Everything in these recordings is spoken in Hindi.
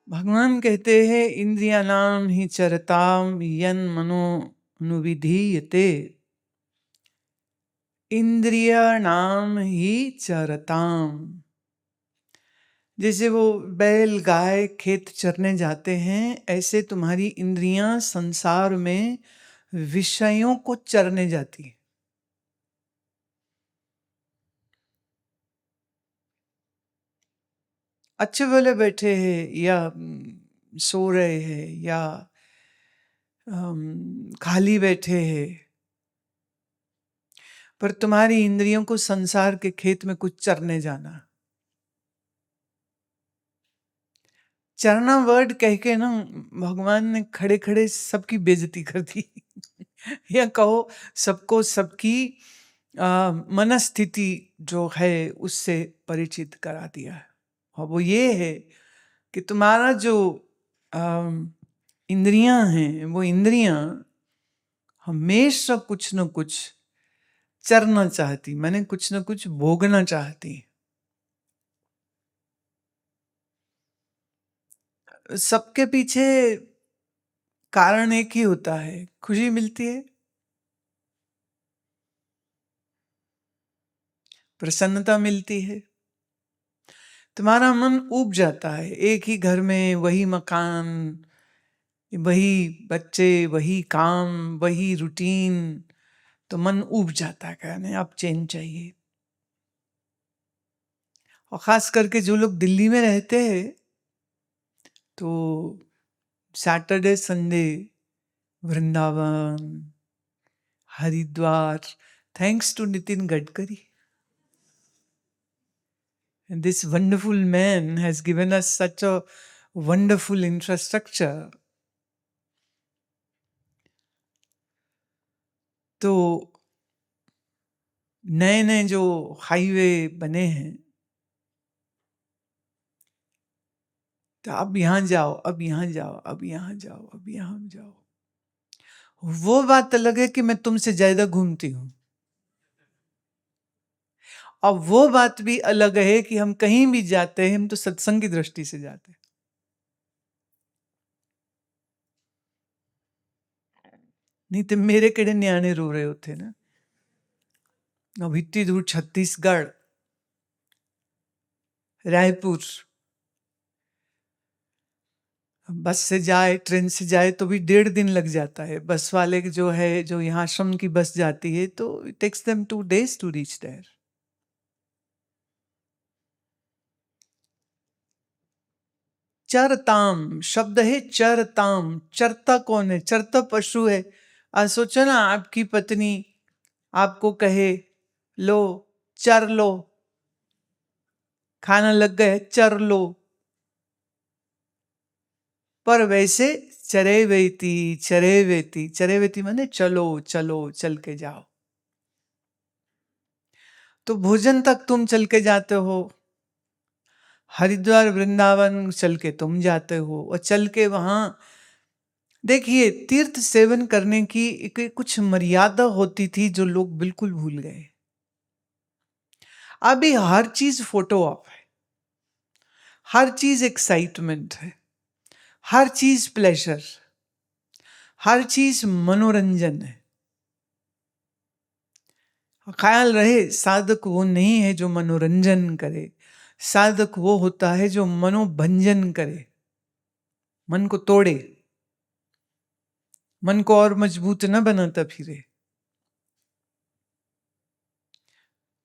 भगवान कहते हैं इंद्रियाणाम ही चरताम यन मनो अनुविधीयते। इंद्रियाणाम ही चरताम, जैसे वो बैल गाय खेत चरने जाते हैं, ऐसे तुम्हारी इंद्रियां संसार में विषयों को चरने जाती है। अच्छे वाले बैठे हैं या सो रहे हैं या खाली बैठे हैं, पर तुम्हारी इंद्रियों को संसार के खेत में कुछ चरने जाना। चरना वर्ड कह के ना भगवान ने खड़े खड़े सबकी बेइज्जती कर दी या कहो सबको सबकी मनस्थिति जो है उससे परिचित करा दिया है। और वो ये है कि तुम्हारा जो इंद्रियां हैं, वो इंद्रियां हमेशा कुछ न कुछ चरना चाहती, मैंने कुछ न कुछ भोगना चाहती। सबके पीछे कारण एक ही होता है, खुशी मिलती है, प्रसन्नता मिलती है, तुम्हारा मन ऊब जाता है। एक ही घर में वही मकान, वही बच्चे, वही काम, वही रूटीन, तो मन ऊब जाता है, कहने अब चेंज चाहिए। और खास करके जो लोग दिल्ली में रहते हैं तो Saturday Sunday Vrindavan, Haridwar, thanks to Nitin Gadkari, and this wonderful man has given us such a wonderful infrastructure. तो नए नए जो हाईवे बने हैं, तो अब यहां जाओ, अब यहां जाओ, अब यहां जाओ, अब यहां जाओ। वो बात अलग है कि मैं तुमसे ज्यादा घूमती हूं। अब वो बात भी अलग है कि हम कहीं भी जाते हैं, हम तो सत्संग की दृष्टि से जाते हैं। नहीं तो मेरे केड़े न्याणे रो रहे होते ना। अब इतनी दूर छत्तीसगढ़, रायपुर, बस से जाए, ट्रेन से जाए तो भी 1.5 दिन लग जाता है। बस वाले जो है, जो यहाँ आश्रम की बस जाती है, तो it takes them 2 days to reach there. चरताम शब्द है, चरताम। चरता कौन है? चरता पशु है। आज सोचो ना, आपकी पत्नी आपको कहे लो चर लो, खाना लग गए चर लो, पर वैसे चरे वेती माने चलो चलो, चल के जाओ। तो भोजन तक तुम चल के जाते हो, हरिद्वार वृंदावन चल के तुम जाते हो, और चल के वहां देखिए तीर्थ सेवन करने की एक कुछ मर्यादा होती थी जो लोग बिल्कुल भूल गए। अभी हर चीज फोटो ऑफ है, हर चीज एक्साइटमेंट है, हर चीज प्लेजर, हर चीज मनोरंजन है। ख्याल रहे, साधक वो नहीं है जो मनोरंजन करे, साधक वो होता है जो मनोभंजन करे, मन को तोड़े, मन को और मजबूत न बनाता फिरे।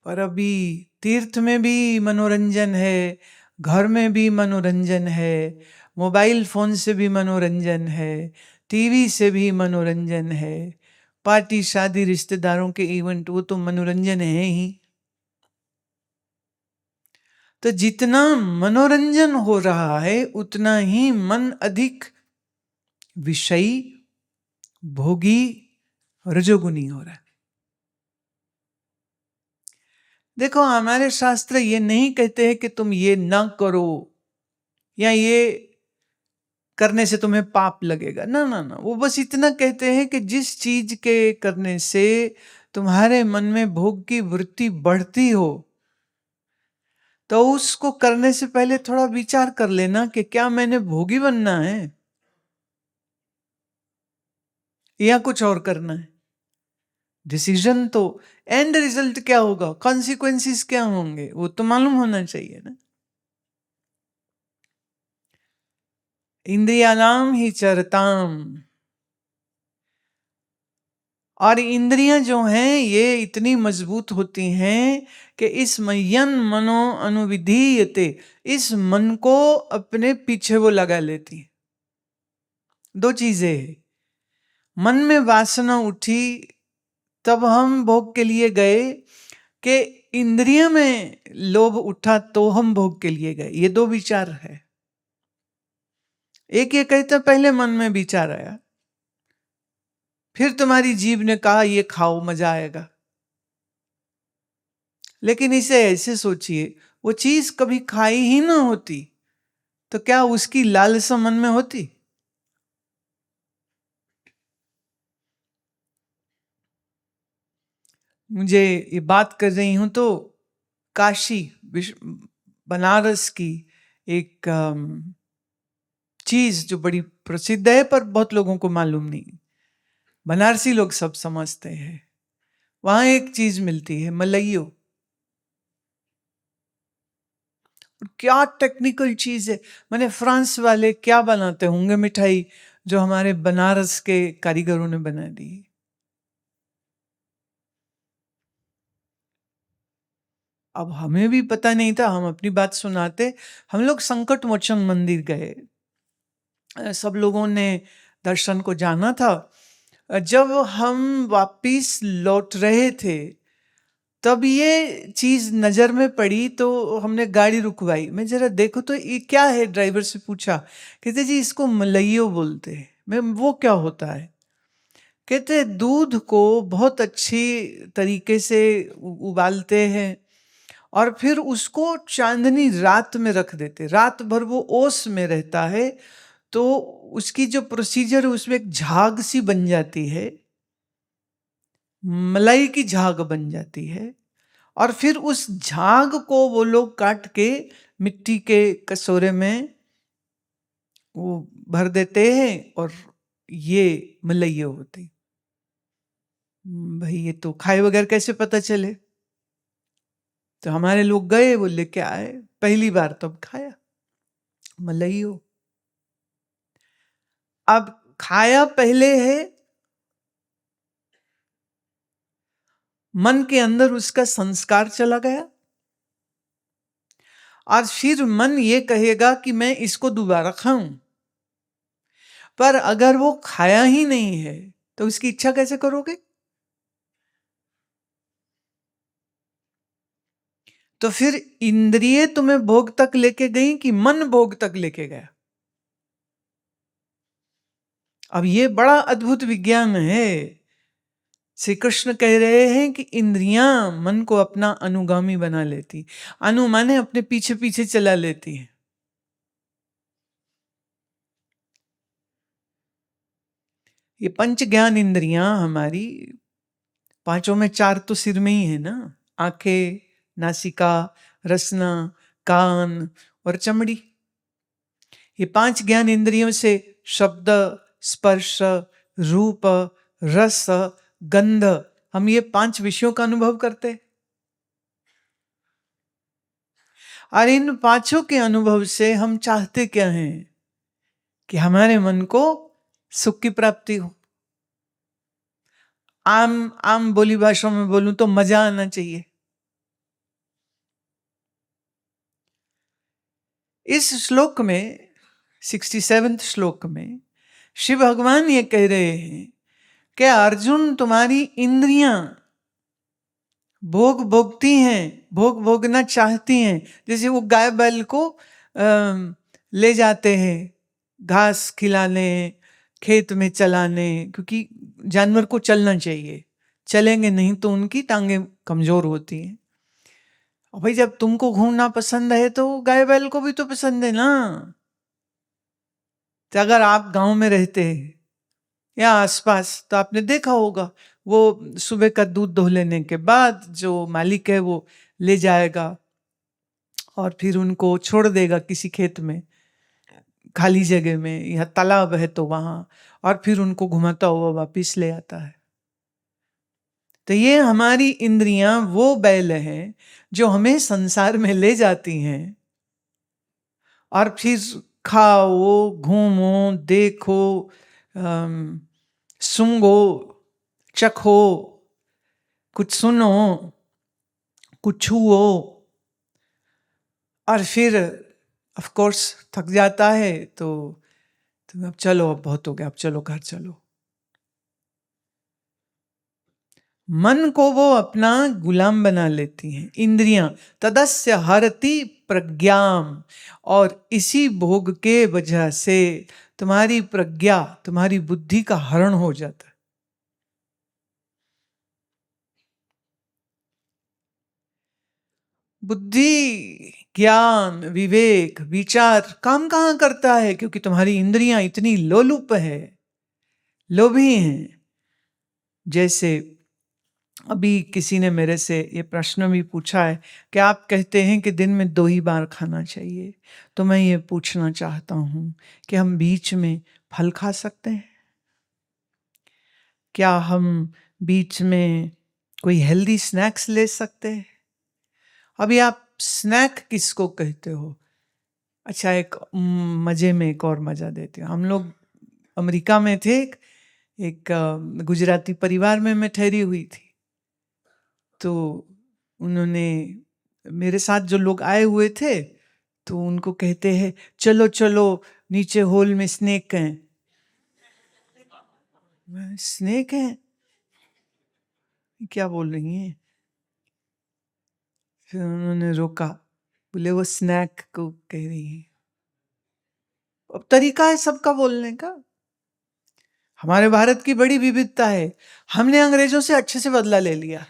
पर अभी तीर्थ में भी मनोरंजन है, घर में भी मनोरंजन है, मोबाइल फोन से भी मनोरंजन है, टीवी से भी मनोरंजन है, पार्टी शादी रिश्तेदारों के इवेंट, वो तो मनोरंजन है ही। तो जितना मनोरंजन हो रहा है उतना ही मन अधिक विषयी, भोगी, रजोगुनी हो रहा है। देखो, हमारे शास्त्र ये नहीं कहते हैं कि तुम ये ना करो या ये करने से तुम्हें पाप लगेगा, ना ना ना। वो बस इतना कहते हैं कि जिस चीज के करने से तुम्हारे मन में भोग की वृत्ति बढ़ती हो, तो उसको करने से पहले थोड़ा विचार कर लेना कि क्या मैंने भोगी बनना है या कुछ और करना है। डिसीजन तो, एंड रिजल्ट क्या होगा, कॉन्सिक्वेंसेस क्या होंगे, वो तो मालूम होना चाहिए ना। इंद्रियाणाम ही चरताम, और इंद्रियां जो हैं ये इतनी मजबूत होती हैं कि इस मय्यन मनो अनुविधीयते, इस मन को अपने पीछे वो लगा लेती है। दो चीजें हैं, मन में वासना उठी तब हम भोग के लिए गए, कि इंद्रिय में लोभ उठा तो हम भोग के लिए गए। ये दो विचार है। एक ये कहता पहले मन में विचार आया, फिर तुम्हारी जीभ ने कहा ये खाओ मजा आएगा। लेकिन इसे ऐसे सोचिए, वो चीज कभी खाई ही ना होती तो क्या उसकी लालसा मन में होती? मुझे ये बात कर रही हूं तो काशी बनारस की एक चीज जो बड़ी प्रसिद्ध है पर बहुत लोगों को मालूम नहीं, बनारसी लोग सब समझते हैं। वहां एक चीज मिलती है, मलइयो। क्या टेक्निकल चीज है, मैंने फ्रांस वाले क्या बनाते होंगे मिठाई जो हमारे बनारस के कारीगरों ने बना दी। अब हमें भी पता नहीं था, हम अपनी बात सुनाते। हम लोग संकट मोचन मंदिर गए, सब लोगों ने दर्शन को जाना था। जब हम वापिस लौट रहे थे तब ये चीज नजर में पड़ी, तो हमने गाड़ी रुकवाई। मैं जरा देखो तो ये क्या है, ड्राइवर से पूछा। कहते जी इसको मलइयो बोलते हैं। मैं वो क्या होता है? कहते दूध को बहुत अच्छी तरीके से उबालते हैं और फिर उसको चांदनी रात में रख देते, रात भर वो ओस में रहता है, तो उसकी जो प्रोसीजर है उसमें एक झाग सी बन जाती है, मलाई की झाग बन जाती है। और फिर उस झाग को वो लोग काट के मिट्टी के कटोरे में वो भर देते हैं और ये मलइयो होती। भाई ये तो खाए बगैर कैसे पता चले? तो हमारे लोग गए, वो लेके आए, पहली बार तब खाया मलइयो। अब खाया पहले है, मन के अंदर उसका संस्कार चला गया और फिर मन ये कहेगा कि मैं इसको दोबारा खाऊं। पर अगर वो खाया ही नहीं है तो उसकी इच्छा कैसे करोगे? तो फिर इंद्रिय तुम्हें भोग तक लेके गई कि मन भोग तक लेके गया? अब ये बड़ा अद्भुत विज्ञान है। श्री कृष्ण कह रहे हैं कि इंद्रियां मन को अपना अनुगामी बना लेती, अनु माने अपने पीछे पीछे चला लेती है। ये पंच ज्ञान इंद्रियां हमारी, पांचों में चार तो सिर में ही है ना, आंखें, नासिका, रसना, कान और चमड़ी। ये पांच ज्ञान इंद्रियों से शब्द, स्पर्श, रूप, रस, गंध, हम ये पांच विषयों का अनुभव करते हैं। और इन पांचों के अनुभव से हम चाहते क्या हैं? कि हमारे मन को सुख की प्राप्ति हो। आम आम बोली भाषा में बोलूं तो मजा आना चाहिए। इस श्लोक में 67वें श्लोक में शिव भगवान ये कह रहे हैं कि अर्जुन तुम्हारी इंद्रियां भोग भोगती हैं, भोग भोगना चाहती हैं। जैसे वो गाय बैल को ले जाते हैं घास खिलाने, खेत में चलाने, क्योंकि जानवर को चलना चाहिए, चलेंगे नहीं तो उनकी टांगें कमजोर होती हैं। और भाई जब तुमको घूमना पसंद है तो गाय बैल को भी तो पसंद है ना। तो अगर आप गांव में रहते हैं या आसपास तो आपने देखा होगा, वो सुबह का दूध धो लेने के बाद जो मालिक है वो ले जाएगा और फिर उनको छोड़ देगा किसी खेत में, खाली जगह में, या तालाब है तो वहां, और फिर उनको घुमाता हुआ वापिस ले आता है। तो ये हमारी इंद्रियां वो बैल हैं जो हमें संसार में ले जाती हैं, और फिर खाओ, घूमो, देखो, सूंघो, चखो, कुछ सुनो, कुछ छुओ, और फिर ऑफ कोर्स थक जाता है तो अब चलो, अब बहुत हो गया, अब चलो घर चलो। मन को वो अपना गुलाम बना लेती हैं इंद्रियां। तदस्य हरति प्रज्ञाम, और इसी भोग के वजह से तुम्हारी प्रज्ञा, तुम्हारी बुद्धि का हरण हो जाता है। बुद्धि, ज्ञान, विवेक, विचार काम कहां करता है? क्योंकि तुम्हारी इंद्रियां इतनी लोलुप है, लोभी हैं। जैसे अभी किसी ने मेरे से ये प्रश्न भी पूछा है कि आप कहते हैं कि दिन में 2 ही बार खाना चाहिए, तो मैं ये पूछना चाहता हूं कि हम बीच में फल खा सकते हैं? क्या हम बीच में कोई हेल्दी स्नैक्स ले सकते हैं? अभी आप स्नैक किसको कहते हो? अच्छा, एक मजे में एक और मजा देते हो। हम लोग अमेरिका में थे, एक गुजराती परिवार में मैं ठहरी हुई थी, तो उन्होंने, मेरे साथ जो लोग आए हुए थे, तो उनको कहते हैं चलो चलो नीचे हॉल में स्नेक हैं। स्नेक हैं? क्या बोल रही हैं? फिर उन्होंने रोका, बोले वो स्नैक को कह रही है। अब तरीका है सबका बोलने का। हमारे भारत की बड़ी विविधता है, हमने अंग्रेजों से अच्छे से बदला ले लिया।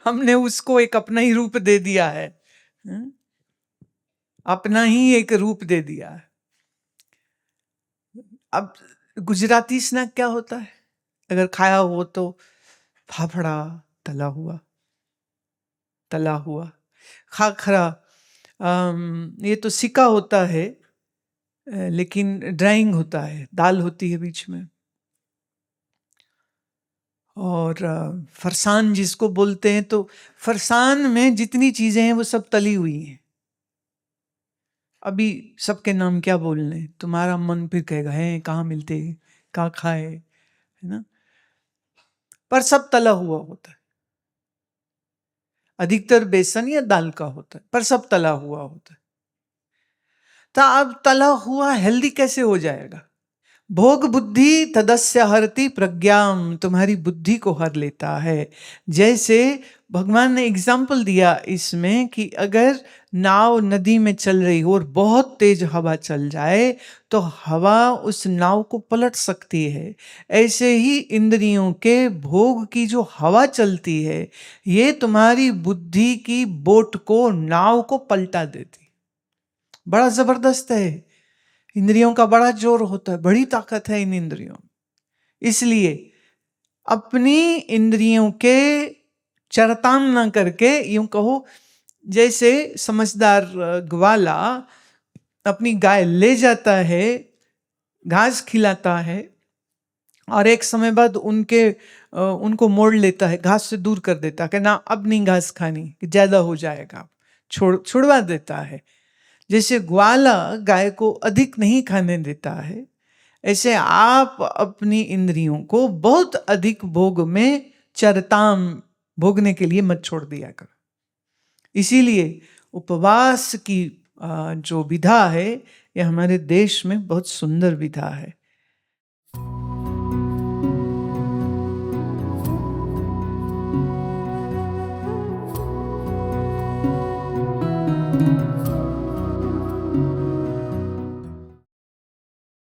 हमने उसको एक अपना ही रूप दे दिया है, अपना ही एक रूप दे दिया है। अब गुजराती स्नैक क्या होता है अगर खाया हो तो? फाफड़ा, तला हुआ, तला हुआ। खाखरा, ये तो सिक्का होता है, लेकिन ड्राइंग होता है, दाल होती है बीच में। और फरसान जिसको बोलते हैं, तो फरसान में जितनी चीजें हैं वो सब तली हुई हैं। अभी सबके नाम क्या बोलने, तुम्हारा मन फिर कहेगा है कहाँ मिलते, कहाँ खाए, है ना? पर सब तला हुआ होता है, अधिकतर बेसन या दाल का होता है, पर सब तला हुआ होता है। तो अब तला हुआ हेल्दी कैसे हो जाएगा? भोग बुद्धि तदस्य हरति प्रज्ञाम, तुम्हारी बुद्धि को हर लेता है। जैसे भगवान ने एग्जाम्पल दिया इसमें कि अगर नाव नदी में चल रही हो और बहुत तेज हवा चल जाए तो हवा उस नाव को पलट सकती है। ऐसे ही इंद्रियों के भोग की जो हवा चलती है, ये तुम्हारी बुद्धि की बोट को, नाव को पलटा देती। बड़ा जबरदस्त है, इंद्रियों का बड़ा जोर होता है, बड़ी ताकत है इन इंद्रियों। इसलिए अपनी इंद्रियों के चरतान ना करके, यूं कहो जैसे समझदार ग्वाला अपनी गाय ले जाता है, घास खिलाता है, और एक समय बाद उनको मोड़ लेता है, घास से दूर कर देता है कि ना अब नहीं घास खानी, कि ज्यादा हो जाएगा, छुड़वा देता है। जैसे ग्वाला गाय को अधिक नहीं खाने देता है, ऐसे आप अपनी इंद्रियों को बहुत अधिक भोग में चरताम भोगने के लिए मत छोड़ दिया करो। इसीलिए उपवास की जो विधा है, यह हमारे देश में बहुत सुंदर विधा है।